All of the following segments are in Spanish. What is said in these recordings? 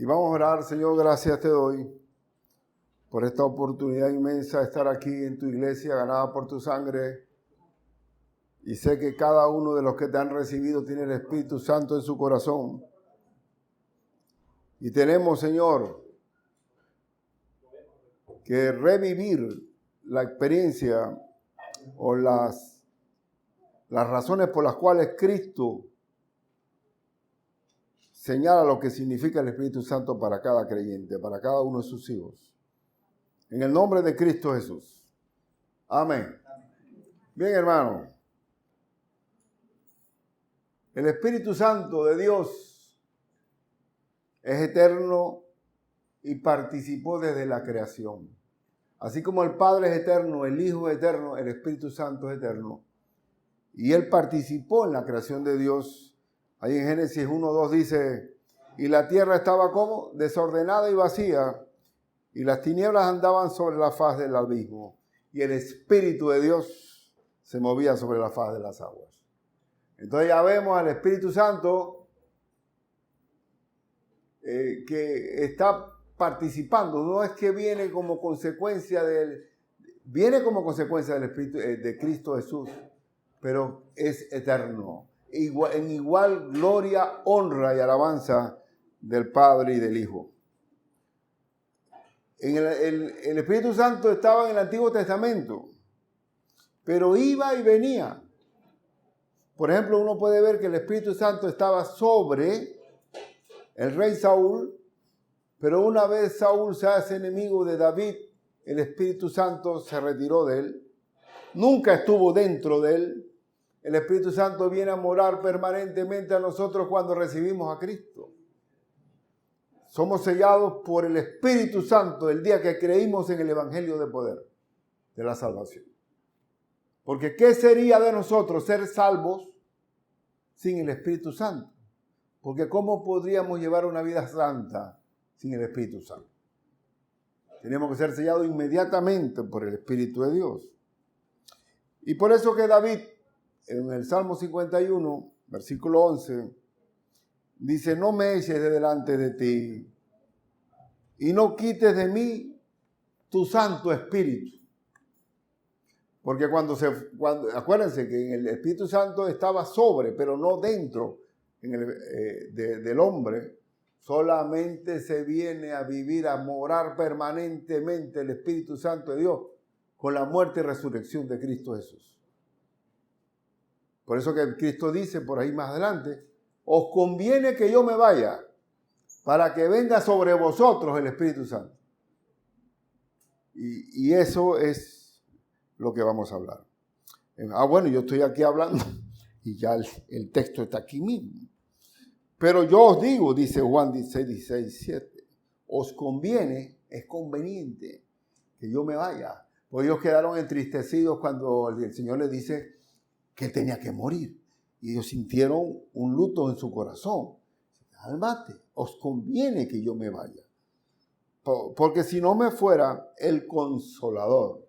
Y vamos a orar. Señor, gracias te doy por esta oportunidad inmensa de estar aquí en tu iglesia, ganada por tu sangre. Y sé que cada uno de los que te han recibido tiene el Espíritu Santo en su corazón. Y tenemos, Señor, que revivir la experiencia o las razones por las cuales Cristo señala lo que significa el Espíritu Santo para cada creyente, para cada uno de sus hijos. En el nombre de Cristo Jesús. Amén. Bien, hermano. El Espíritu Santo de Dios es eterno y participó desde la creación. Así como el Padre es eterno, el Hijo es eterno, el Espíritu Santo es eterno. Y Él participó en la creación de Dios. Ahí en Génesis 1:2 dice, y la tierra estaba como desordenada y vacía, y las tinieblas andaban sobre la faz del abismo, y el Espíritu de Dios se movía sobre la faz de las aguas. Entonces ya vemos al Espíritu Santo que está participando. No es que viene como consecuencia del Espíritu de Cristo Jesús, pero es eterno. En igual gloria, honra y alabanza del Padre y del Hijo. El Espíritu Santo estaba en el Antiguo Testamento, pero iba y venía. Por ejemplo, uno puede ver que el Espíritu Santo estaba sobre el rey Saúl, pero una vez Saúl se hace enemigo de David, el Espíritu Santo se retiró de él. Nunca estuvo dentro de él. El Espíritu Santo viene a morar permanentemente a nosotros cuando recibimos a Cristo. Somos sellados por el Espíritu Santo el día que creímos en el Evangelio de poder de la salvación. Porque ¿qué sería de nosotros ser salvos sin el Espíritu Santo? Porque ¿cómo podríamos llevar una vida santa sin el Espíritu Santo? Tenemos que ser sellados inmediatamente por el Espíritu de Dios. Y por eso que David, en el Salmo 51, versículo 11, dice, no me eches de delante de ti y no quites de mí tu Santo Espíritu. Porque acuérdense que en el Espíritu Santo estaba sobre, pero no dentro del hombre. Solamente se viene a vivir, a morar permanentemente el Espíritu Santo de Dios con la muerte y resurrección de Cristo Jesús. Por eso que Cristo dice por ahí más adelante, os conviene que yo me vaya para que venga sobre vosotros el Espíritu Santo. Y eso es lo que vamos a hablar. Bueno, yo estoy aquí hablando y ya el texto está aquí mismo. Pero yo os digo, dice Juan 16:7, os conviene, es conveniente que yo me vaya. Pues ellos quedaron entristecidos cuando el Señor les dice que tenía que morir. Y ellos sintieron un luto en su corazón. Cálmate, os conviene que yo me vaya. Porque si no me fuera, el Consolador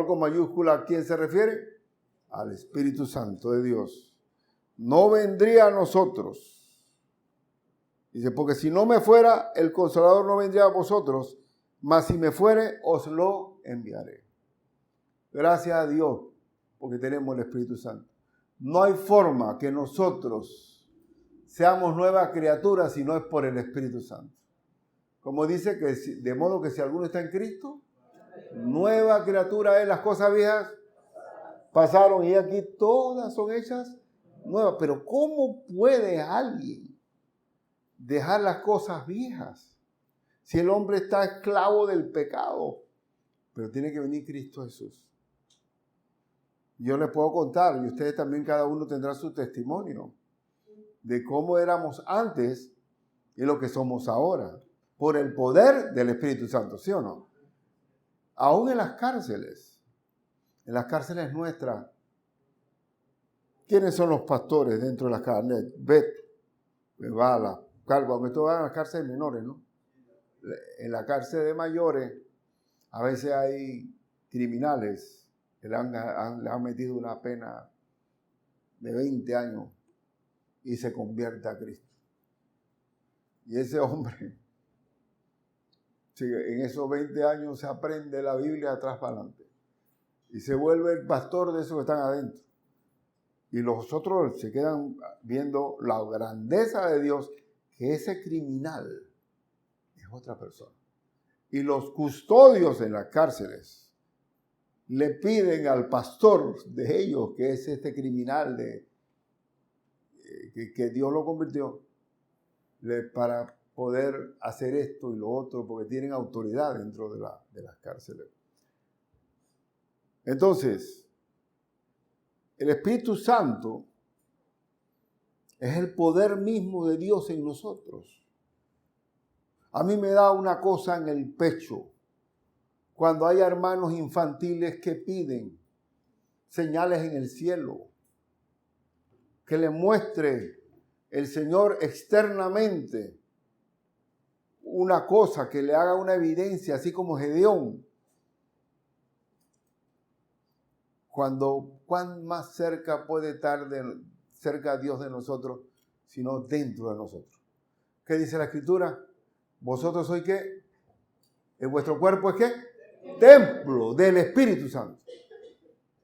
con mayúscula, ¿a quién se refiere? Al Espíritu Santo de Dios. No vendría a nosotros. Dice, porque si no me fuera, el Consolador no vendría a vosotros, mas si me fuere, os lo enviaré. Gracias a Dios, porque tenemos el Espíritu Santo. No hay forma que nosotros seamos nuevas criaturas si no es por el Espíritu Santo. Como dice, que de modo que si alguno está en Cristo, nueva criatura es, las cosas viejas pasaron y aquí todas son hechas nuevas. Pero ¿cómo puede alguien dejar las cosas viejas si el hombre está esclavo del pecado? Pero tiene que venir Cristo Jesús. Yo les puedo contar, y ustedes también, cada uno tendrá su testimonio de cómo éramos antes y lo que somos ahora, por el poder del Espíritu Santo, ¿sí o no? Aún en las cárceles nuestras, ¿quiénes son los pastores dentro de las cárceles? Bala, Calvo, aunque todos van a las cárceles menores, ¿no? En la cárcel de mayores, a veces hay criminales que le han metido una pena de 20 años y se convierte a Cristo. Y ese hombre, en esos 20 años se aprende la Biblia de atrás para adelante. Y se vuelve el pastor de esos que están adentro. Y los otros se quedan viendo la grandeza de Dios, que ese criminal es otra persona. Y los custodios en las cárceles le piden al pastor de ellos, que es este criminal que Dios lo convirtió, para poder hacer esto y lo otro, porque tienen autoridad dentro de las cárceles. Entonces, el Espíritu Santo es el poder mismo de Dios en nosotros. A mí me da una cosa en el pecho cuando hay hermanos infantiles que piden señales en el cielo, que le muestre el Señor externamente una cosa, que le haga una evidencia, así como Gedeón. ¿Cuán más cerca puede estar cerca Dios de nosotros, sino dentro de nosotros? ¿Qué dice la Escritura? ¿Vosotros sois qué? ¿En vuestro cuerpo es qué? Templo del Espíritu Santo.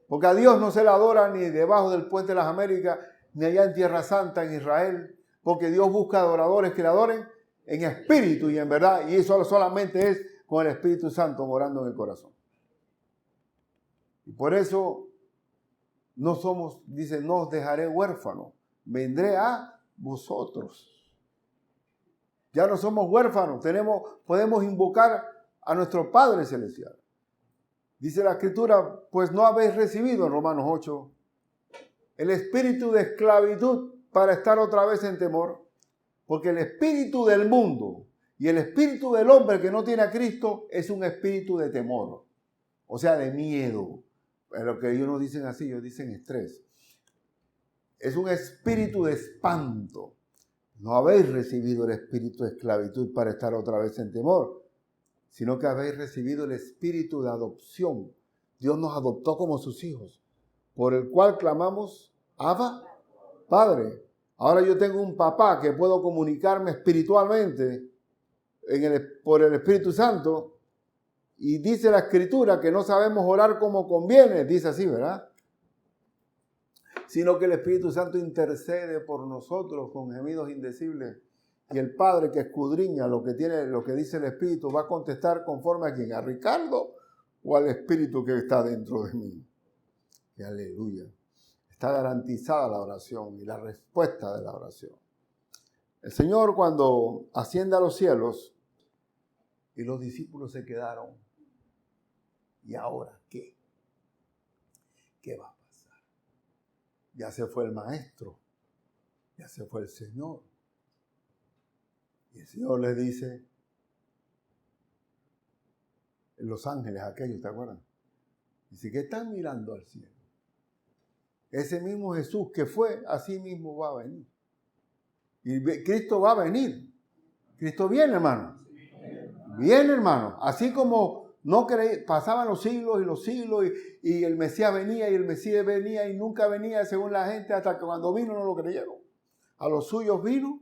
Porque a Dios no se le adora ni debajo del puente de las Américas, ni allá en Tierra Santa, en Israel. Porque Dios busca adoradores que le adoren en espíritu y en verdad. Y eso solamente es con el Espíritu Santo morando en el corazón. Y por eso no somos, dice, no os dejaré huérfanos, vendré a vosotros. Ya no somos huérfanos, podemos invocar a nuestro Padre Celestial. Dice la Escritura, pues no habéis recibido en Romanos 8 el espíritu de esclavitud para estar otra vez en temor, porque el espíritu del mundo y el espíritu del hombre que no tiene a Cristo es un espíritu de temor, o sea, de miedo. Lo que ellos no dicen así, ellos dicen estrés. Es un espíritu de espanto. No habéis recibido el espíritu de esclavitud para estar otra vez en temor, sino que habéis recibido el espíritu de adopción. Dios nos adoptó como sus hijos, por el cual clamamos, Abba, Padre. Ahora yo tengo un papá que puedo comunicarme espiritualmente por el Espíritu Santo. Y dice la Escritura que no sabemos orar como conviene, dice así, ¿verdad? Sino que el Espíritu Santo intercede por nosotros con gemidos indecibles. Y el Padre que escudriña lo que dice el Espíritu va a contestar conforme a quién, a Ricardo o al Espíritu que está dentro de mí. Y aleluya. Está garantizada la oración y la respuesta de la oración. El Señor, cuando asciende a los cielos y los discípulos se quedaron, ¿y ahora qué? ¿Qué va a pasar? Ya se fue el Maestro, ya se fue el Señor. Y el Señor les dice, los ángeles aquellos, ¿te acuerdan? Dice que están mirando al cielo. Ese mismo Jesús que fue, así mismo va a venir. Y Cristo va a venir. Cristo viene, hermano. Viene, hermano. Así como pasaban los siglos y el Mesías venía y el Mesías venía y nunca venía según la gente, hasta que cuando vino no lo creyeron. A los suyos vino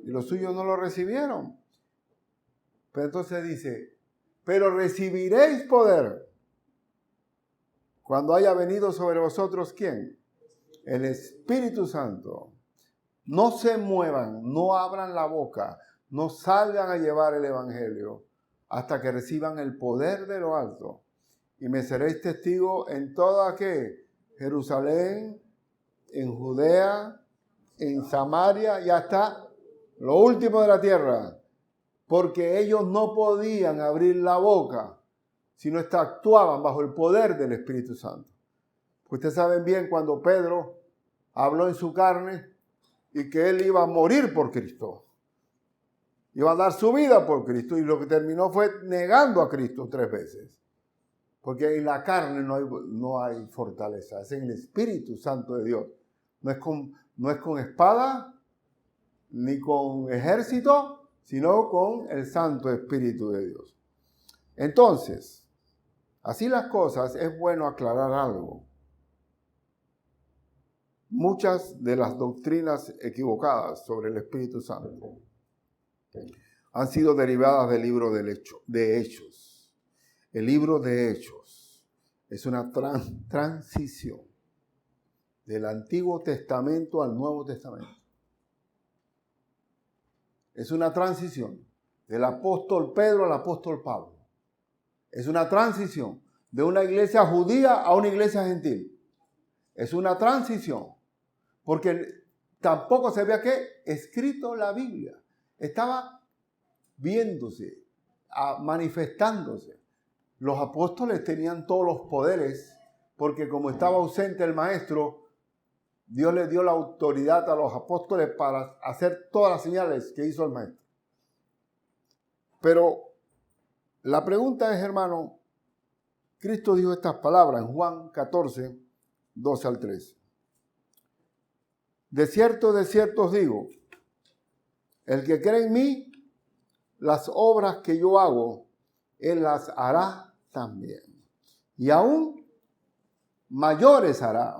y los suyos no lo recibieron. Pero entonces dice, pero recibiréis poder cuando haya venido sobre vosotros, ¿quién? El Espíritu Santo. No se muevan, no abran la boca, no salgan a llevar el Evangelio hasta que reciban el poder de lo alto. Y me seréis testigo en toda ¿qué? Jerusalén, en Judea, en Samaria y hasta lo último de la tierra. Porque ellos no podían abrir la boca si no actuaban bajo el poder del Espíritu Santo. Ustedes saben bien cuando Pedro habló en su carne y que él iba a morir por Cristo. Iba a dar su vida por Cristo y lo que terminó fue negando a Cristo 3 veces. Porque en la carne no hay fortaleza, es en el Espíritu Santo de Dios. No es con espada ni con ejército, sino con el Santo Espíritu de Dios. Entonces, así las cosas, es bueno aclarar algo. Muchas de las doctrinas equivocadas sobre el Espíritu Santo han sido derivadas del libro de Hechos. El libro de Hechos es una transición del Antiguo Testamento al Nuevo Testamento. Es una transición del apóstol Pedro al apóstol Pablo. Es una transición de una iglesia judía a una iglesia gentil. Es una transición porque tampoco se había escrito la Biblia. Estaba viéndose, manifestándose. Los apóstoles tenían todos los poderes porque como estaba ausente el maestro, Dios les dio la autoridad a los apóstoles para hacer todas las señales que hizo el maestro. Pero la pregunta es, hermano, Cristo dijo estas palabras en Juan 14, 12 al 13. De cierto os digo, el que cree en mí, las obras que yo hago, él las hará también. Y aún mayores hará,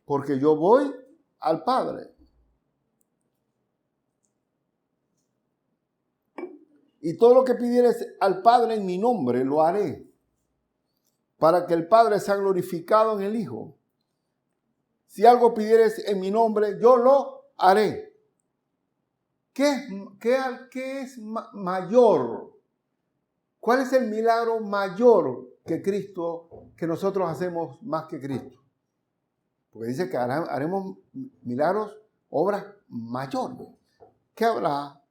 porque yo voy al Padre. Y todo lo que pidieres al Padre en mi nombre, lo haré, para que el Padre sea glorificado en el Hijo. Si algo pidieres en mi nombre, yo lo haré. ¿Qué es mayor? ¿Cuál es el milagro mayor que Cristo, que nosotros hacemos más que Cristo? Porque dice que haremos milagros, obras mayores. ¿Qué habrá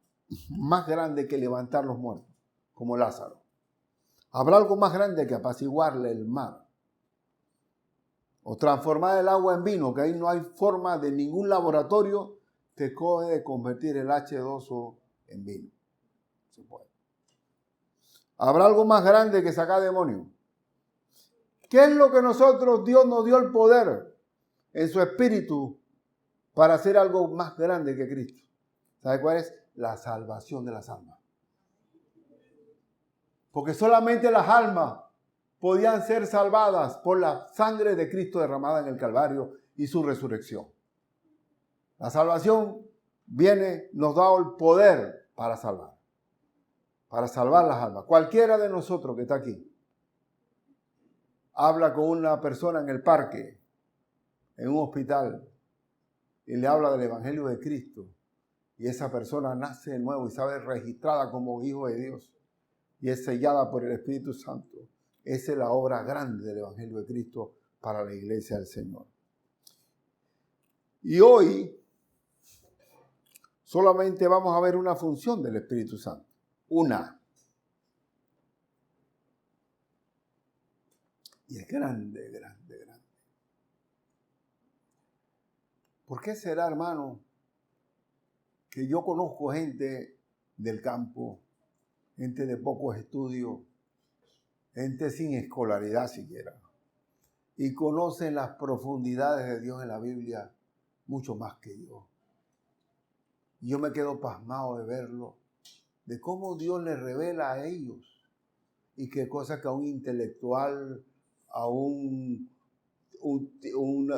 más grande que levantar los muertos, como Lázaro? ¿Habrá algo más grande que apaciguarle el mar? O transformar el agua en vino, que ahí no hay forma de ningún laboratorio que puede convertir el H2O en vino. Se puede. ¿Habrá algo más grande que sacar demonios? ¿Qué es lo que Dios nos dio el poder en su espíritu para hacer algo más grande que Cristo? ¿Sabe cuál es? La salvación de las almas. Porque solamente las almas podían ser salvadas por la sangre de Cristo derramada en el Calvario y su resurrección. La salvación nos da el poder para salvar las almas. Cualquiera de nosotros que está aquí habla con una persona en el parque, en un hospital, y le habla del Evangelio de Cristo, y esa persona nace de nuevo y sabe registrada como hijo de Dios, y es sellada por el Espíritu Santo. Esa es la obra grande del Evangelio de Cristo para la iglesia del Señor. Y hoy solamente vamos a ver una función del Espíritu Santo. Una. Y es grande, grande, grande. ¿Por qué será, hermano, que yo conozco gente del campo, gente de pocos estudios, gente sin escolaridad siquiera, y conocen las profundidades de Dios en la Biblia mucho más que yo? Y yo me quedo pasmado de verlo, de cómo Dios les revela a ellos, y qué cosas que a un intelectual, a un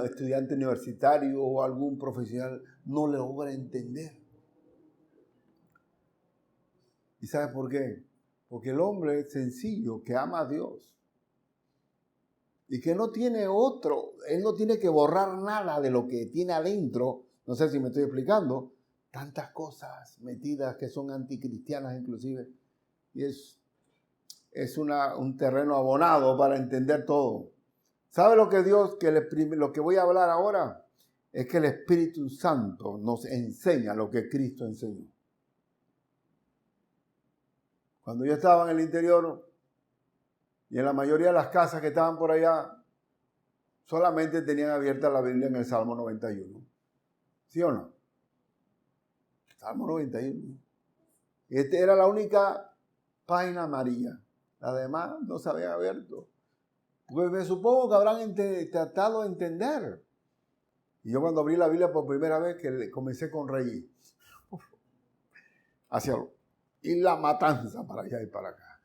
estudiante universitario o algún profesional no le logra entender. ¿Y sabe por qué? Porque el hombre es sencillo, que ama a Dios y que no tiene él no tiene que borrar nada de lo que tiene adentro. No sé si me estoy explicando. Tantas cosas metidas que son anticristianas inclusive. Y es un terreno abonado para entender todo. ¿Sabe lo que lo que voy a hablar ahora? Es que el Espíritu Santo nos enseña lo que Cristo enseñó. Cuando yo estaba en el interior y en la mayoría de las casas que estaban por allá, solamente tenían abierta la Biblia en el Salmo 91. ¿Sí o no? Salmo 91. Esta era la única página amarilla. Las demás no se habían abierto. Pues me supongo que habrán tratado de entender. Y yo cuando abrí la Biblia por primera vez, que comencé con reír. Y la matanza para allá y para acá.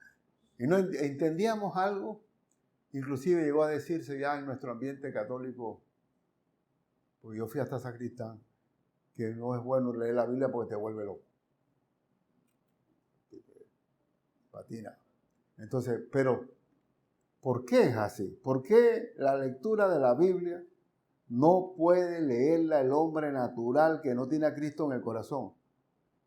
Y no entendíamos algo. Inclusive llegó a decirse ya en nuestro ambiente católico, porque yo fui hasta sacristán, que no es bueno leer la Biblia porque te vuelve loco. patina. Entonces, pero, ¿por qué es así? ¿Por qué la lectura de la Biblia no puede leerla el hombre natural que no tiene a Cristo en el corazón?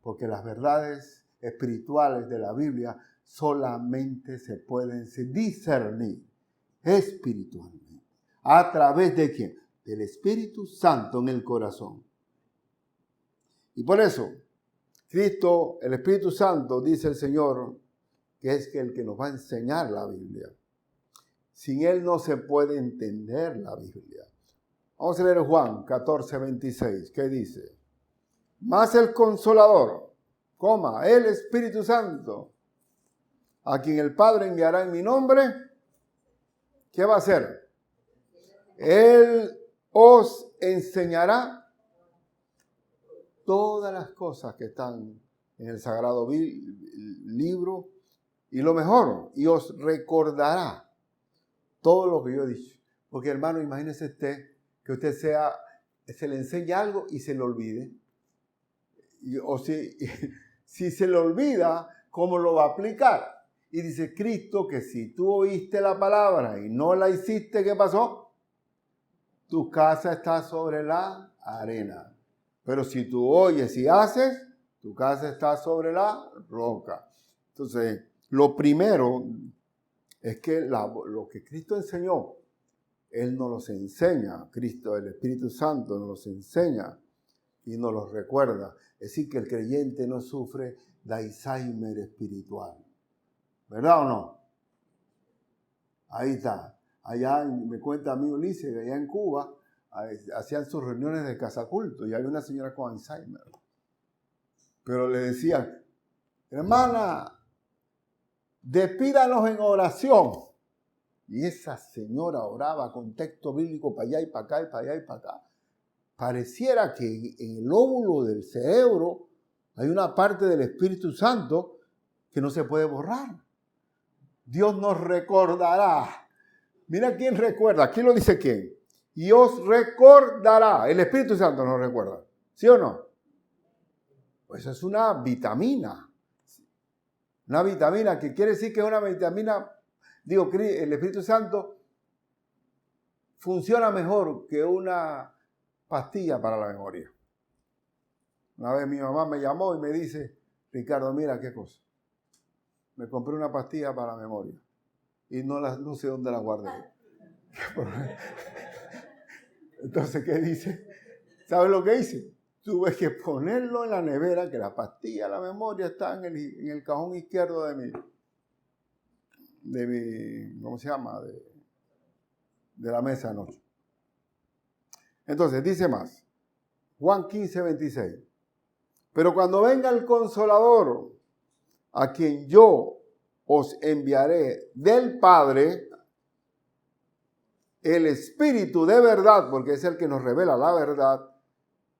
Porque las verdades espirituales de la Biblia solamente se pueden discernir espiritualmente. ¿A través de quién? Del Espíritu Santo en el corazón. Y por eso, Cristo, el Espíritu Santo, dice el Señor, que es el que nos va a enseñar la Biblia. Sin Él no se puede entender la Biblia. Vamos a leer Juan 14, 26. ¿Qué dice? Mas el Consolador, el Espíritu Santo, a quien el Padre enviará en mi nombre, ¿qué va a hacer? Él os enseñará todas las cosas que están en el sagrado libro y lo mejor, y os recordará todo lo que yo he dicho. Porque hermano, imagínese usted que usted se le enseña algo y se le olvide. O si se le olvida, ¿cómo lo va a aplicar? Y dice Cristo que si tú oíste la palabra y no la hiciste, ¿qué pasó? Tu casa está sobre la arena. Pero si tú oyes y haces, tu casa está sobre la roca. Entonces, lo primero es que lo que Cristo enseñó, Él nos los enseña. Cristo, el Espíritu Santo nos los enseña y nos los recuerda. Es decir, que el creyente no sufre de Alzheimer espiritual. ¿Verdad o no? Ahí está. Allá, me cuenta a mí Ulises, que allá en Cuba, hacían sus reuniones de casaculto y había una señora con Alzheimer. Pero le decían, hermana, despídanos en oración. Y esa señora oraba con texto bíblico para allá y para acá y para allá y para acá. Pareciera que en el lóbulo del cerebro hay una parte del Espíritu Santo que no se puede borrar. Dios nos recordará. Mira quién recuerda. Aquí lo dice quién. Y os recordará. El Espíritu Santo nos recuerda. ¿Sí o no? Pues es una vitamina. Una vitamina que quiere decir que es una vitamina. Digo, el Espíritu Santo funciona mejor que una pastilla para la memoria. Una vez mi mamá me llamó y me dice, Ricardo, mira qué cosa. Me compré una pastilla para la memoria y no sé dónde la guardé. Entonces, ¿qué dice? ¿Sabes lo que hice? Tuve que ponerlo en la nevera, que la pastilla, la memoria está en el cajón izquierdo de mi, ¿cómo se llama? De la mesa de noche. Entonces, dice más. Juan 15, 26. Pero cuando venga el Consolador, a quien yo os enviaré del Padre, el Espíritu de verdad, porque es el que nos revela la verdad,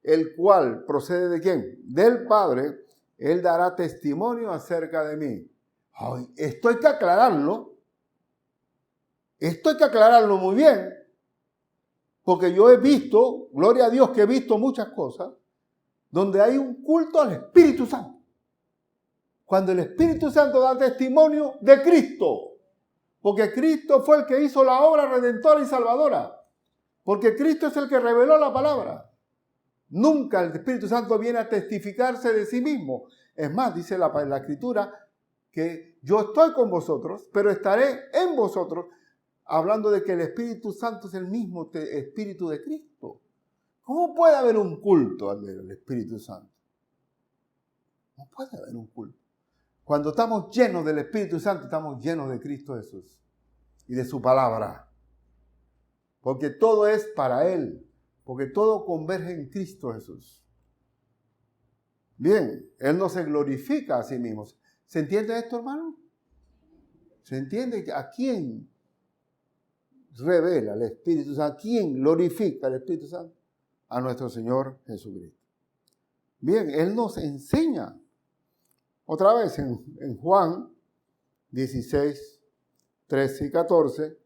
el cual procede ¿de quién? Del Padre, Él dará testimonio acerca de mí. Ay, esto hay que aclararlo. Esto hay que aclararlo muy bien. Porque yo he visto, gloria a Dios que he visto muchas cosas, donde hay un culto al Espíritu Santo. Cuando el Espíritu Santo da testimonio de Cristo. Porque Cristo fue el que hizo la obra redentora y salvadora. Porque Cristo es el que reveló la palabra. Nunca el Espíritu Santo viene a testificarse de sí mismo. Es más, dice la Escritura, que yo estoy con vosotros, pero estaré en vosotros, hablando de que el Espíritu Santo es el mismo Espíritu de Cristo. ¿Cómo puede haber un culto al Espíritu Santo? No puede haber un culto. Cuando estamos llenos del Espíritu Santo, estamos llenos de Cristo Jesús y de su palabra. Porque todo es para Él. Porque todo converge en Cristo Jesús. Bien, Él no se glorifica a sí mismo. ¿Se entiende esto, hermano? ¿Se entiende a quién revela el Espíritu Santo? ¿A quién glorifica el Espíritu Santo? A nuestro Señor Jesucristo. Bien, Él nos enseña. Otra vez en Juan 16, 13 y 14.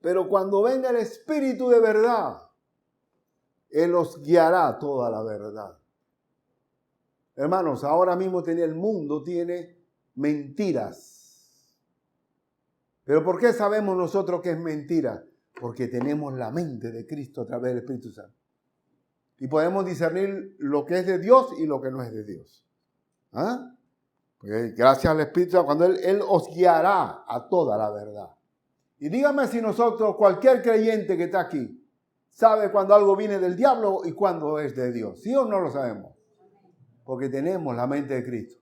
Pero cuando venga el Espíritu de verdad, Él os guiará toda la verdad. Hermanos, ahora mismo el mundo tiene mentiras. ¿Pero por qué sabemos nosotros que es mentira? Porque tenemos la mente de Cristo a través del Espíritu Santo. Y podemos discernir lo que es de Dios y lo que no es de Dios. ¿Ah? Porque gracias al Espíritu Santo, cuando Él os guiará a toda la verdad. Y dígame si nosotros, cualquier creyente que está aquí, sabe cuando algo viene del diablo y cuando es de Dios. ¿Sí o no lo sabemos? Porque tenemos la mente de Cristo.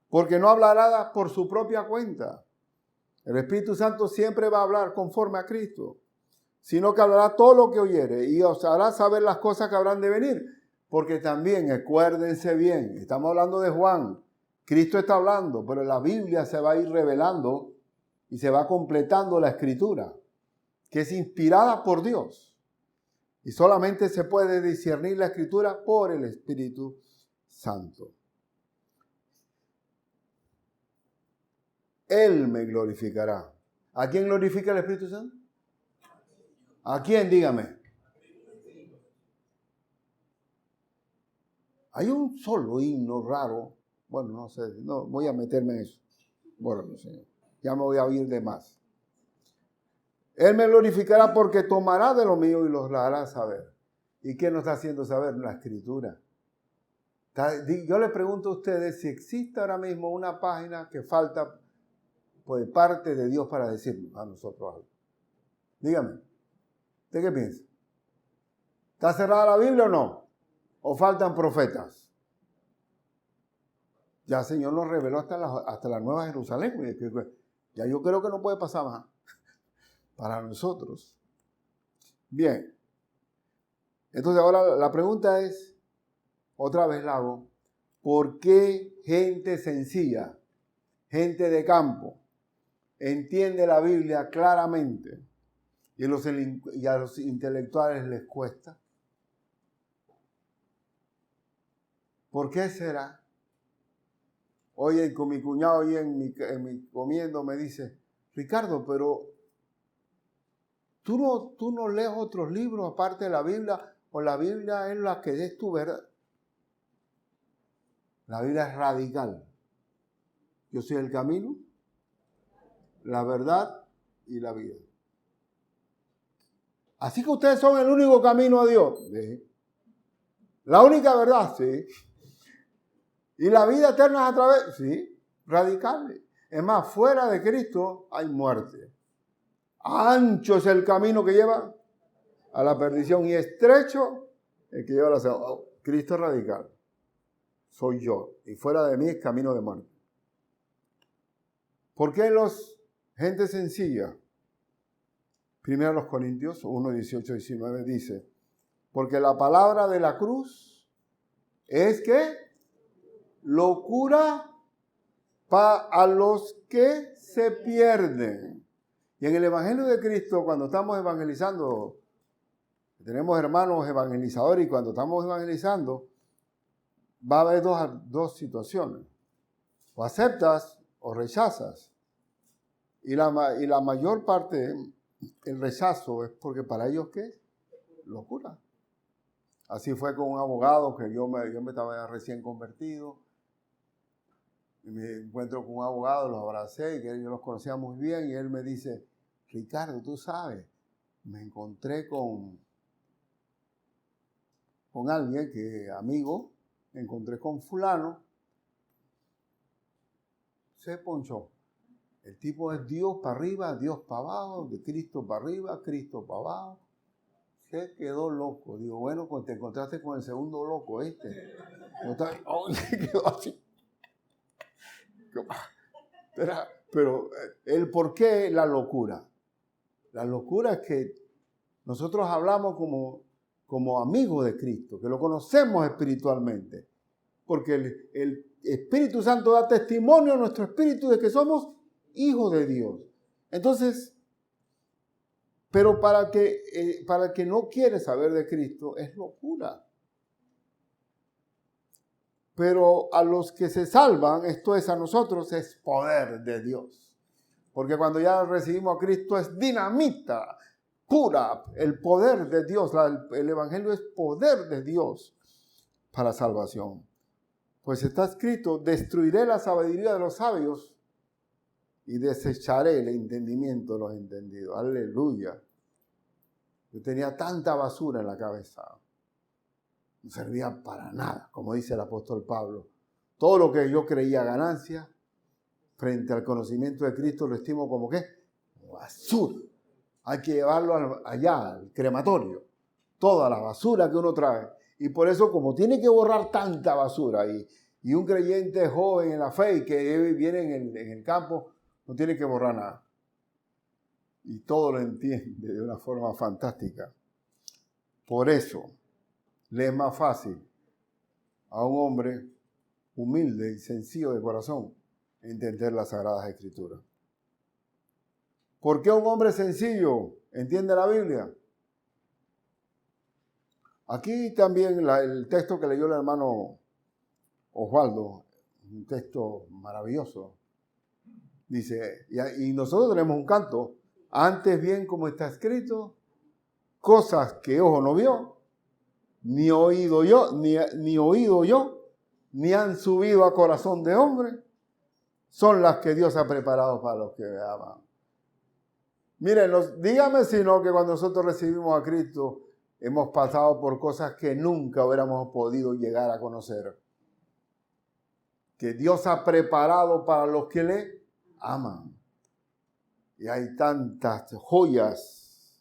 Porque no hablará por su propia cuenta. El Espíritu Santo siempre va a hablar conforme a Cristo, sino que hablará todo lo que oyere y os hará saber las cosas que habrán de venir. Porque también, acuérdense bien, estamos hablando de Juan, Cristo está hablando, pero la Biblia se va a ir revelando y se va completando la Escritura, que es inspirada por Dios. Y solamente se puede discernir la Escritura por el Espíritu Santo. Él me glorificará. ¿A quién glorifica el Espíritu Santo? ¿A quién? Dígame. Hay un solo himno raro. Bueno, no sé, no voy a meterme en eso. Bueno, Señor, ya me voy a oír de más. Él me glorificará porque tomará de lo mío y los hará saber. ¿Y qué nos está haciendo saber? La Escritura. Yo le pregunto a ustedes si existe ahora mismo una página que falta por parte de Dios para decirnos a nosotros algo. Dígame, ¿usted qué piensa? ¿Está cerrada la Biblia o no? ¿O faltan profetas? Ya el Señor nos reveló hasta la Nueva Jerusalén. Ya yo creo que no puede pasar más para nosotros. Bien. Entonces ahora la pregunta es, otra vez la hago, ¿por qué gente sencilla, gente de campo, entiende la Biblia claramente y a los intelectuales les cuesta? ¿Por qué será? Oye, con mi cuñado hoy en mi comiendo me dice, Ricardo, pero ¿tú no lees otros libros aparte de la Biblia? ¿O la Biblia es la que es tu verdad? La Biblia es radical. Yo soy el camino, la verdad y la vida. Así que ustedes son el único camino a Dios. ¿Sí? La única verdad, sí. Y la vida eterna es a través, sí, radical. Es más, fuera de Cristo hay muerte. Ancho es el camino que lleva a la perdición y estrecho el que lleva a la salvación. Cristo es radical. Soy yo. Y fuera de mí es camino de muerte. ¿Por qué gente sencilla? Primero los Corintios 1, 18, 19 dice, porque la palabra de la cruz es que locura a los que se pierden. Y en el Evangelio de Cristo, cuando estamos evangelizando, tenemos hermanos evangelizadores y cuando estamos evangelizando, va a haber dos situaciones. O aceptas o rechazas. Y la mayor parte, el rechazo es porque para ellos, ¿qué es? Locura. Así fue con un abogado que yo me estaba recién convertido. Y me encuentro con un abogado, los abracé, y que yo los conocía muy bien, y él me dice, Ricardo, tú sabes, me encontré con alguien que amigo, me encontré con fulano, se ponchó. El tipo es Dios para arriba, Dios para abajo, de Cristo para arriba, Cristo para abajo. Se quedó loco. Digo, bueno, pues te encontraste con el segundo loco, quedó así. Pero el por qué la locura. La locura es que nosotros hablamos como amigos de Cristo, que lo conocemos espiritualmente. Porque el Espíritu Santo da testimonio a nuestro espíritu de que somos hijos de Dios. Entonces, pero para el que no quiere saber de Cristo es locura. Pero a los que se salvan, esto es a nosotros, es poder de Dios. Porque cuando ya recibimos a Cristo es dinamita pura, el poder de Dios. El Evangelio es poder de Dios para salvación. Pues está escrito, destruiré la sabiduría de los sabios y desecharé el entendimiento de los entendidos. Aleluya. Yo tenía tanta basura en la cabeza. No servía para nada, como dice el apóstol Pablo. Todo lo que yo creía ganancia, frente al conocimiento de Cristo, lo estimo como ¿qué? Basura. Hay que llevarlo allá, al crematorio. Toda la basura que uno trae. Y por eso, como tiene que borrar tanta basura, y un creyente joven en la fe y que viene en el campo, no tiene que borrar nada. Y todo lo entiende de una forma fantástica. Por eso, le es más fácil a un hombre humilde y sencillo de corazón entender las Sagradas Escrituras. ¿Por qué un hombre sencillo entiende la Biblia? Aquí también el texto que leyó el hermano Osvaldo, un texto maravilloso, dice, y nosotros tenemos un canto, antes bien como está escrito, cosas que ojo no vio, ni oído yo, ni han subido a corazón de hombre, son las que Dios ha preparado para los que aman. Miren, dígame si no que cuando nosotros recibimos a Cristo, hemos pasado por cosas que nunca hubiéramos podido llegar a conocer. Que Dios ha preparado para los que le aman. Y hay tantas joyas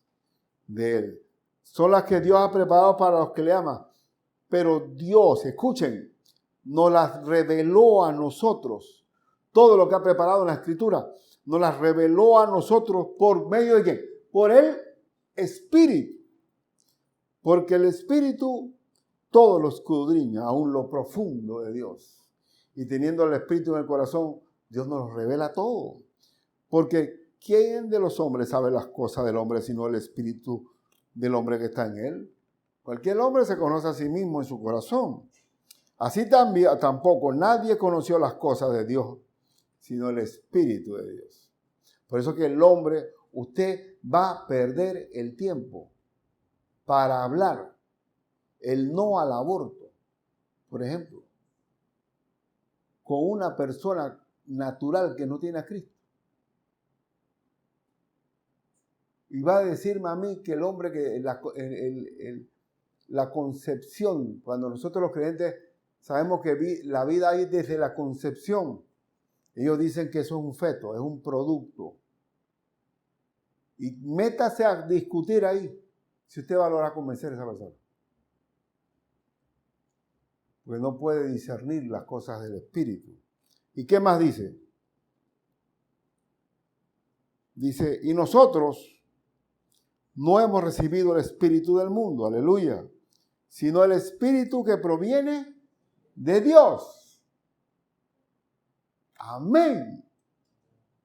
de Él. Son las que Dios ha preparado para los que le aman. Pero Dios, escuchen, nos las reveló a nosotros. Todo lo que ha preparado en la Escritura, nos las reveló a nosotros por medio de ¿quién? Por el Espíritu. Porque el Espíritu todo lo escudriña, aún lo profundo de Dios. Y teniendo el Espíritu en el corazón, Dios nos revela todo. Porque ¿quién de los hombres sabe las cosas del hombre sino el Espíritu del hombre que está en él? Cualquier hombre se conoce a sí mismo en su corazón. Así también, tampoco nadie conoció las cosas de Dios sino el Espíritu de Dios. Por eso que el hombre, usted va a perder el tiempo para hablar el no al aborto, por ejemplo, con una persona natural que no tiene a Cristo. Y va a decirme a mí que el hombre, que la concepción, cuando nosotros los creyentes sabemos que la vida hay desde la concepción, ellos dicen que eso es un feto, es un producto. Y métase a discutir ahí si usted va a lograr convencer a esa persona. Porque no puede discernir las cosas del Espíritu. ¿Y qué más dice? Dice, y nosotros no hemos recibido el Espíritu del mundo, aleluya, sino el Espíritu que proviene de Dios. Amén.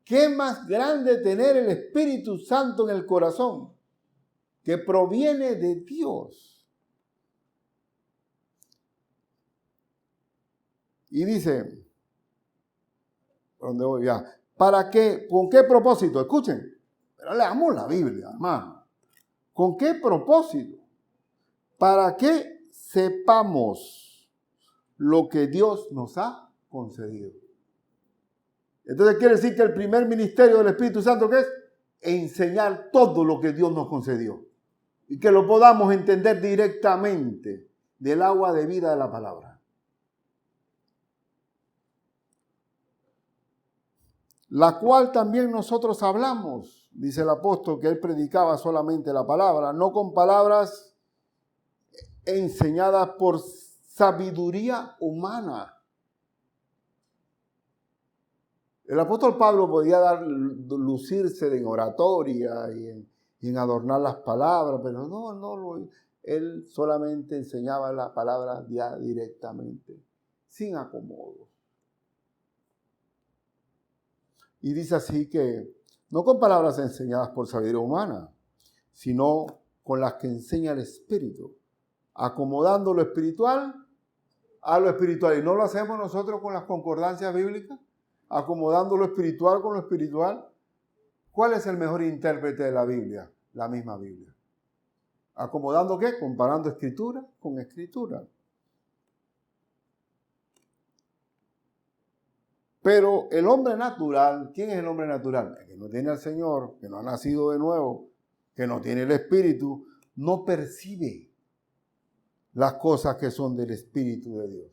¿Qué más grande tener el Espíritu Santo en el corazón? Que proviene de Dios. Y dice, ¿dónde voy ya? ¿Para qué? ¿Con qué propósito? Escuchen, pero leamos la Biblia, hermano. ¿Con qué propósito? Para que sepamos lo que Dios nos ha concedido. Entonces quiere decir que el primer ministerio del Espíritu Santo, ¿qué es? Enseñar todo lo que Dios nos concedió. Y que lo podamos entender directamente del agua de vida de la palabra. La cual también nosotros hablamos, dice el apóstol, que él predicaba solamente la palabra, no con palabras enseñadas por sabiduría humana. El apóstol Pablo podía lucirse en oratoria y en adornar las palabras, pero él solamente enseñaba la palabra ya directamente, sin acomodos. Y dice así que no con palabras enseñadas por sabiduría humana, sino con las que enseña el Espíritu, acomodando lo espiritual a lo espiritual. Y no lo hacemos nosotros con las concordancias bíblicas, acomodando lo espiritual con lo espiritual. ¿Cuál es el mejor intérprete de la Biblia? La misma Biblia. ¿Acomodando qué? Comparando escritura con escritura. Pero el hombre natural, ¿quién es el hombre natural? El que no tiene al Señor, que no ha nacido de nuevo, que no tiene el Espíritu, no percibe las cosas que son del Espíritu de Dios.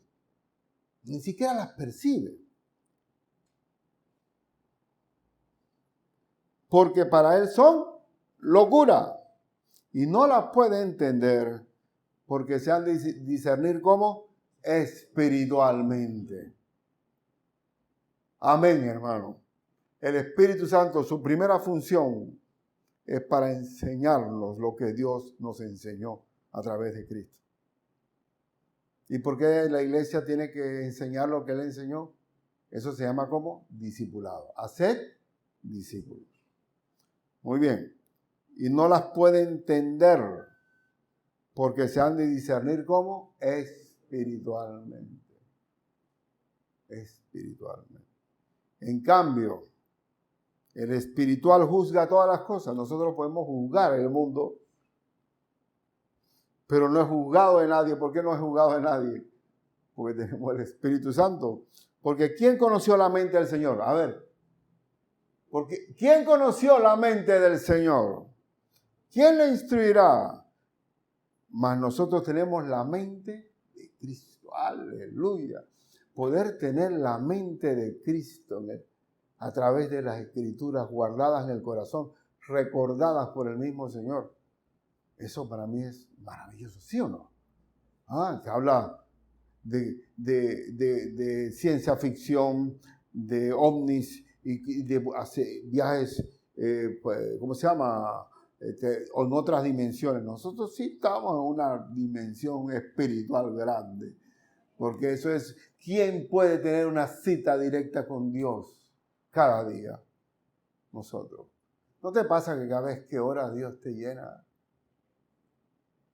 Ni siquiera las percibe. Porque para él son locura. Y no las puede entender porque se han de discernir como espiritualmente. Amén, hermano. El Espíritu Santo, su primera función es para enseñarnos lo que Dios nos enseñó a través de Cristo. ¿Y por qué la iglesia tiene que enseñar lo que Él enseñó? Eso se llama como discipulado. Haced discípulos. Muy bien. Y no las puede entender porque se han de discernir como espiritualmente. Espiritualmente. En cambio, el espiritual juzga todas las cosas. Nosotros podemos juzgar el mundo, pero no es juzgado de nadie. ¿Por qué no es juzgado de nadie? Porque tenemos el Espíritu Santo. Porque ¿quién conoció la mente del Señor? A ver. Porque ¿quién conoció la mente del Señor? ¿Quién le instruirá? Mas nosotros tenemos la mente de Cristo. Aleluya. Poder tener la mente de Cristo a través de las Escrituras guardadas en el corazón, recordadas por el mismo Señor. Eso para mí es maravilloso, ¿sí o no? Se habla de ciencia ficción, de ovnis y de viajes, ¿cómo se llama? En otras dimensiones. Nosotros sí estamos en una dimensión espiritual grande, porque eso es, ¿quién puede tener una cita directa con Dios cada día? Nosotros. ¿No te pasa que cada vez que oras Dios te llena?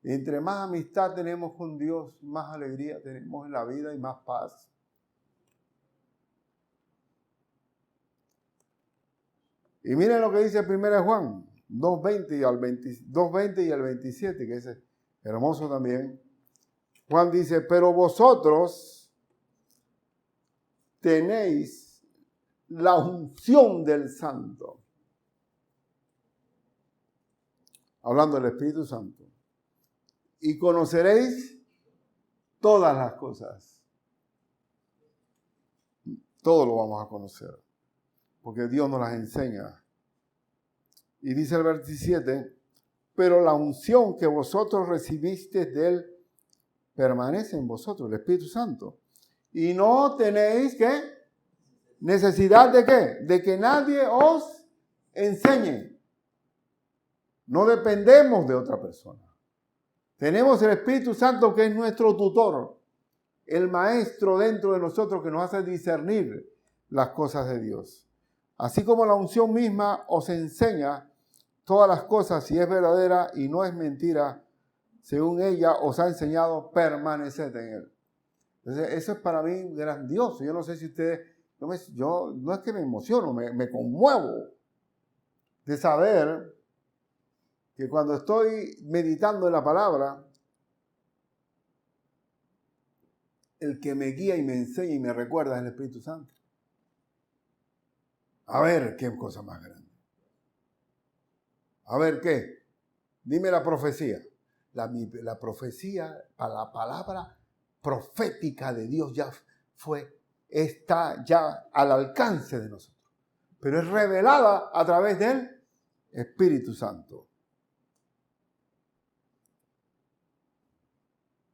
Entre más amistad tenemos con Dios, más alegría tenemos en la vida y más paz. Y miren lo que dice 1 Juan 2:20 y al 27, que es hermoso también. Juan dice, pero vosotros tenéis la unción del Santo. Hablando del Espíritu Santo. Y conoceréis todas las cosas. Todo lo vamos a conocer. Porque Dios nos las enseña. Y dice el 27, pero la unción que vosotros recibisteis de Él permanece en vosotros, el Espíritu Santo. Y no tenéis, ¿qué? ¿Necesidad de qué? De que nadie os enseñe. No dependemos de otra persona. Tenemos el Espíritu Santo que es nuestro tutor, el maestro dentro de nosotros que nos hace discernir las cosas de Dios. Así como la unción misma os enseña todas las cosas, si es verdadera y no es mentira, según ella os ha enseñado, permaneced en Él. Entonces, eso es para mí grandioso. Yo no sé si ustedes, yo no es que me emociono, me conmuevo de saber que cuando estoy meditando en la palabra, el que me guía y me enseña y me recuerda es el Espíritu Santo. A ver, qué cosa más grande. A ver, ¿qué? Dime la profecía. La profecía, la palabra profética de Dios está ya al alcance de nosotros. Pero es revelada a través del Espíritu Santo.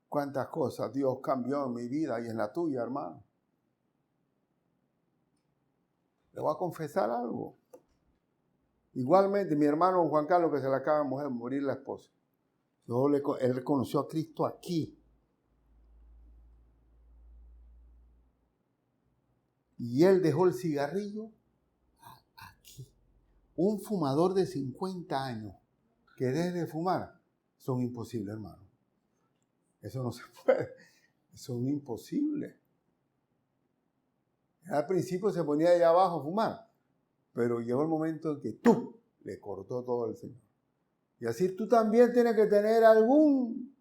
Cuántas cosas Dios cambió en mi vida y en la tuya, hermano. Le voy a confesar algo. Igualmente, mi hermano Juan Carlos, que se le acaba de morir la esposa. Él reconoció a Cristo aquí. Y él dejó el cigarrillo aquí. Un fumador de 50 años que deje de fumar son imposibles, hermano. Eso no se puede. Son imposibles. Al principio se ponía allá abajo a fumar, pero llegó el momento en que le cortó todo el Señor. Y así tú también tienes que tener algún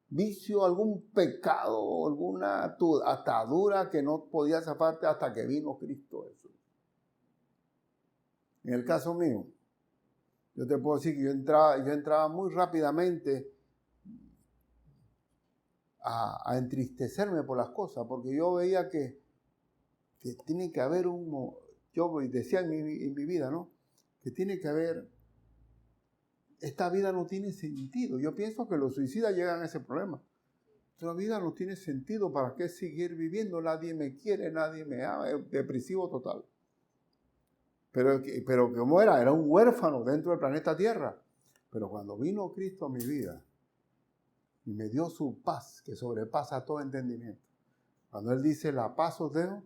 vicio, algún pecado, alguna atadura que no podía zafarte hasta que vino Cristo. En el caso mío, yo te puedo decir que yo entraba muy rápidamente a entristecerme por las cosas, porque yo veía que tiene que haber yo decía en mi vida, ¿no? Que tiene que haber, esta vida no tiene sentido. Yo pienso que los suicidas llegan a ese problema. Esta vida no tiene sentido, ¿para qué seguir viviendo? Nadie me quiere, nadie me ama, es depresivo total. Pero ¿cómo era? Era un huérfano dentro del planeta Tierra. Pero cuando vino Cristo a mi vida y me dio su paz que sobrepasa todo entendimiento. Cuando Él dice, la paz os dejo,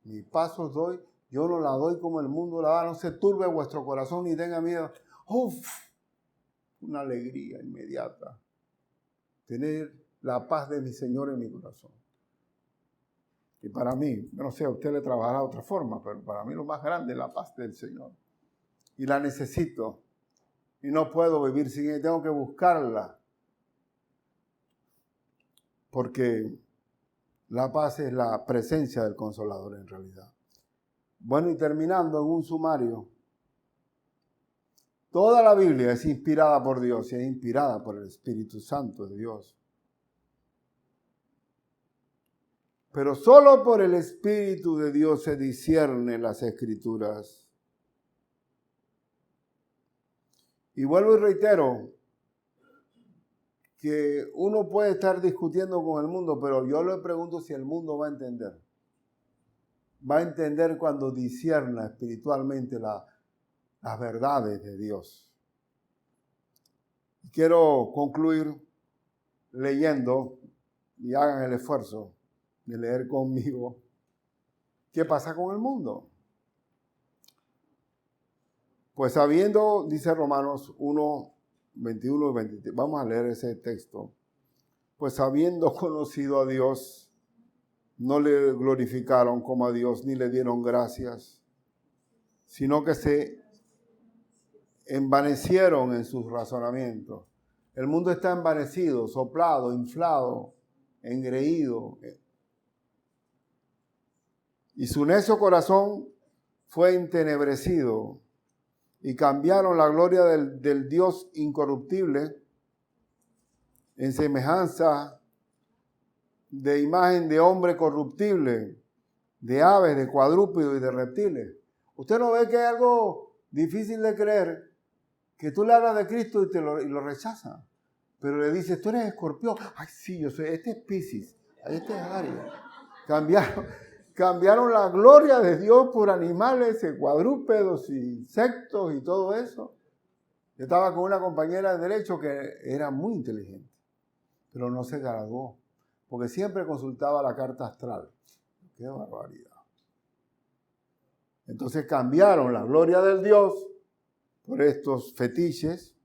mi paz os doy, yo no la doy como el mundo la da, no se turbe vuestro corazón ni tenga miedo. ¡Uf! Una alegría inmediata. Tener la paz de mi Señor en mi corazón. Y para mí, no sé, a usted le trabajará de otra forma, pero para mí lo más grande es la paz del Señor. Y la necesito. Y no puedo vivir sin ella, tengo que buscarla. Porque la paz es la presencia del Consolador en realidad. Bueno, y terminando en un sumario. Toda la Biblia es inspirada por Dios y es inspirada por el Espíritu Santo de Dios. Pero solo por el Espíritu de Dios se disciernen las Escrituras. Y vuelvo y reitero que uno puede estar discutiendo con el mundo, pero yo le pregunto si el mundo va a entender. Va a entender cuando discierna espiritualmente las verdades de Dios. Quiero concluir leyendo, y hagan el esfuerzo de leer conmigo, ¿qué pasa con el mundo? Pues sabiendo, dice Romanos 1, 21 y 23, vamos a leer ese texto. Pues habiendo conocido a Dios, no le glorificaron como a Dios, ni le dieron gracias, sino que se envanecieron en sus razonamientos. El mundo está envanecido, soplado, inflado, engreído. Y su necio corazón fue entenebrecido y cambiaron la gloria del Dios incorruptible en semejanza de imagen de hombre corruptible, de aves, de cuadrúpedos y de reptiles. ¿Usted no ve que es algo difícil de creer? Que tú le hablas de Cristo y lo rechazan. Pero le dices, tú eres escorpión. Ay, sí, yo soy, este es Piscis, este es Aries. Cambiaron la gloria de Dios por animales, cuadrúpedos, insectos y todo eso. Yo estaba con una compañera de derecho que era muy inteligente, pero no se graduó, porque siempre consultaba la carta astral. ¡Qué barbaridad! Entonces cambiaron la gloria del Dios por estos fetiches,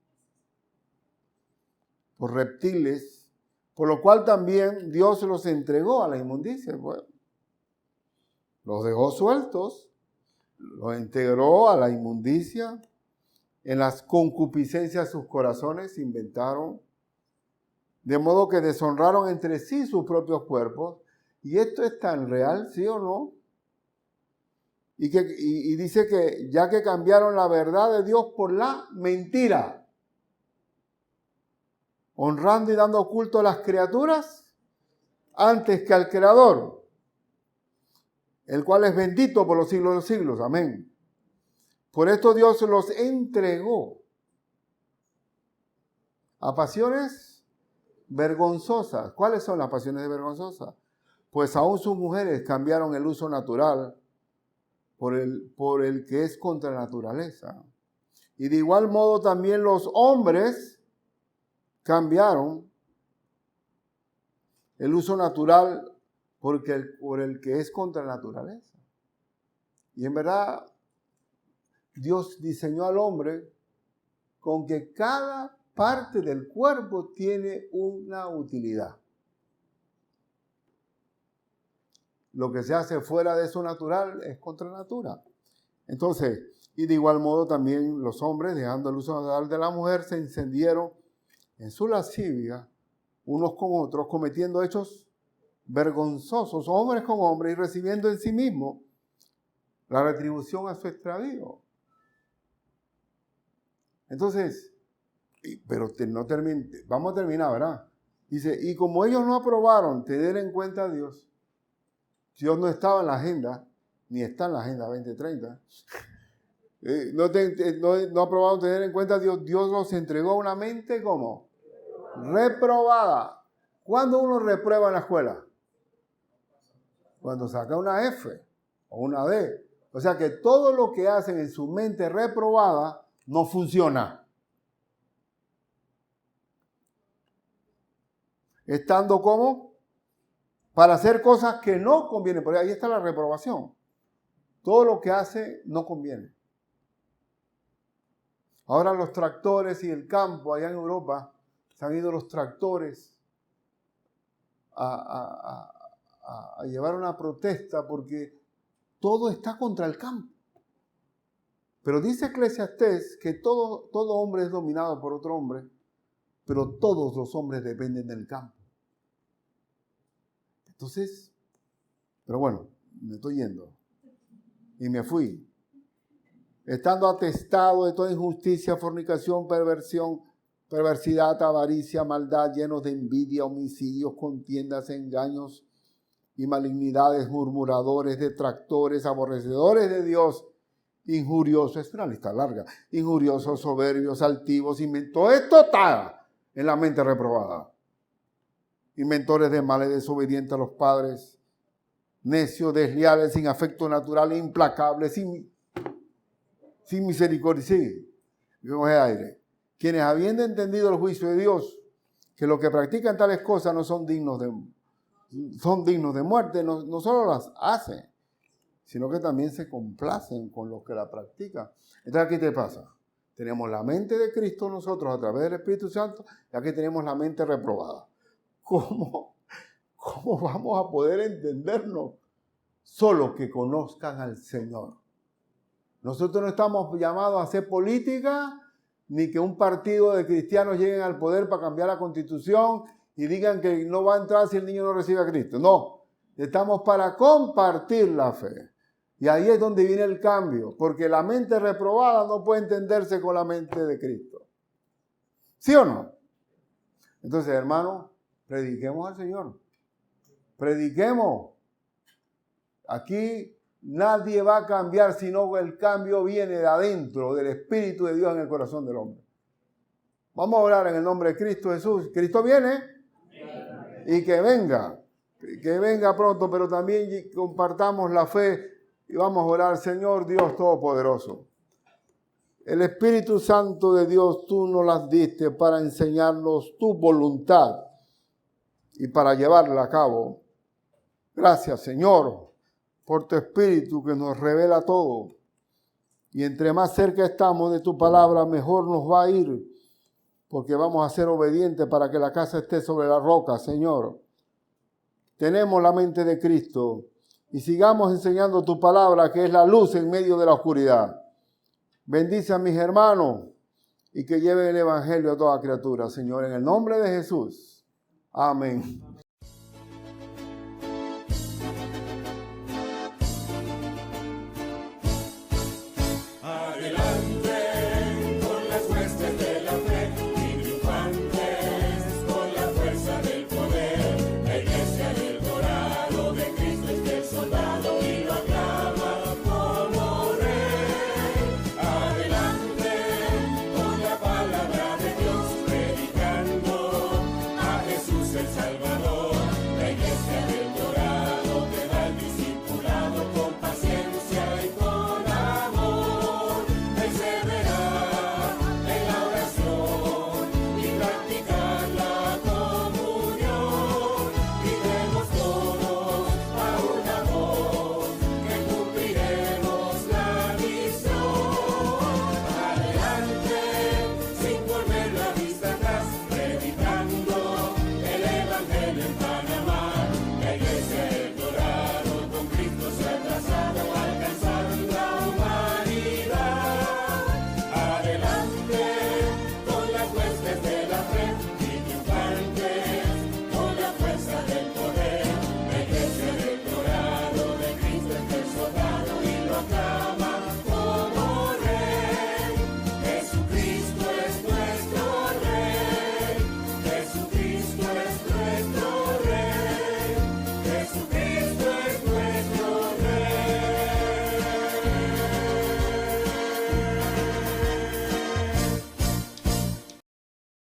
por reptiles, por lo cual también Dios los entregó a la inmundicia. Bueno, los dejó sueltos, los integró a la inmundicia, en las concupiscencias de sus corazones inventaron, de modo que deshonraron entre sí sus propios cuerpos. ¿Y esto es tan real, sí o no? Y dice que ya que cambiaron la verdad de Dios por la mentira, honrando y dando culto a las criaturas antes que al Creador, el cual es bendito por los siglos de los siglos. Amén. Por esto Dios los entregó a pasiones vergonzosas. ¿Cuáles son las pasiones vergonzosas? Pues aún sus mujeres cambiaron el uso natural por el que es contra la naturaleza. Y de igual modo también los hombres cambiaron el uso natural por el que es contra la naturaleza. Y en verdad, Dios diseñó al hombre con que cada parte del cuerpo tiene una utilidad. Lo que se hace fuera de eso natural es contra natura. Entonces, y de igual modo también los hombres, dejando el uso natural de la mujer, se encendieron en su lascivia unos con otros, cometiendo hechos vergonzosos, hombres con hombres, y recibiendo en sí mismos la retribución a su extravío. Entonces, vamos a terminar, ¿verdad? Dice, y como ellos no aprobaron tener en cuenta a Dios, Dios no estaba en la agenda, ni está en la agenda 2030. No aprobaron tener en cuenta a Dios. Dios los entregó a una mente como reprobada. ¿Cuándo uno reprueba en la escuela? Cuando saca una F o una D. O sea que todo lo que hacen en su mente reprobada no funciona. Estando como para hacer cosas que no convienen. Porque ahí está la reprobación. Todo lo que hace no conviene. Ahora los tractores y el campo allá en Europa, se han ido los tractores a llevar una protesta porque todo está contra el campo. Pero dice Eclesiastés que todo hombre es dominado por otro hombre, pero todos los hombres dependen del campo. Entonces, pero bueno, me estoy yendo. Y me fui. Estando atestado de toda injusticia, fornicación, perversidad, avaricia, maldad, llenos de envidia, homicidios, contiendas, engaños y malignidades, murmuradores, detractores, aborrecedores de Dios, injuriosos, es una lista larga, injuriosos, soberbios, altivos, todo esto está en la mente reprobada. Inventores de males, desobedientes a los padres, necios, desleales, sin afecto natural, implacables, sin misericordia, sí, como es aire. Quienes habiendo entendido el juicio de Dios, que los que practican tales cosas no son dignos de muerte, no solo las hacen, sino que también se complacen con los que la practican. Entonces, ¿qué te pasa? Tenemos la mente de Cristo nosotros a través del Espíritu Santo, y aquí tenemos la mente reprobada. ¿Cómo vamos a poder entendernos? Solo que conozcan al Señor. Nosotros no estamos llamados a hacer política, ni que un partido de cristianos lleguen al poder para cambiar la Constitución y digan que no va a entrar si el niño no recibe a Cristo. No, estamos para compartir la fe. Y ahí es donde viene el cambio, porque la mente reprobada no puede entenderse con la mente de Cristo. ¿Sí o no? Entonces, hermanos, prediquemos al Señor. Prediquemos. Aquí nadie va a cambiar, sino el cambio viene de adentro, del Espíritu de Dios en el corazón del hombre. Vamos a orar en el nombre de Cristo Jesús. Cristo viene y que venga pronto, pero también compartamos la fe y vamos a orar, Señor Dios Todopoderoso. El Espíritu Santo de Dios, tú nos las diste para enseñarnos tu voluntad y para llevarla a cabo. Gracias, Señor, por tu Espíritu que nos revela todo. Y entre más cerca estamos de tu palabra, mejor nos va a ir, porque vamos a ser obedientes para que la casa esté sobre la roca, Señor. Tenemos la mente de Cristo y sigamos enseñando tu palabra, que es la luz en medio de la oscuridad. Bendice a mis hermanos y que lleven el evangelio a toda criatura, Señor, en el nombre de Jesús. Amén.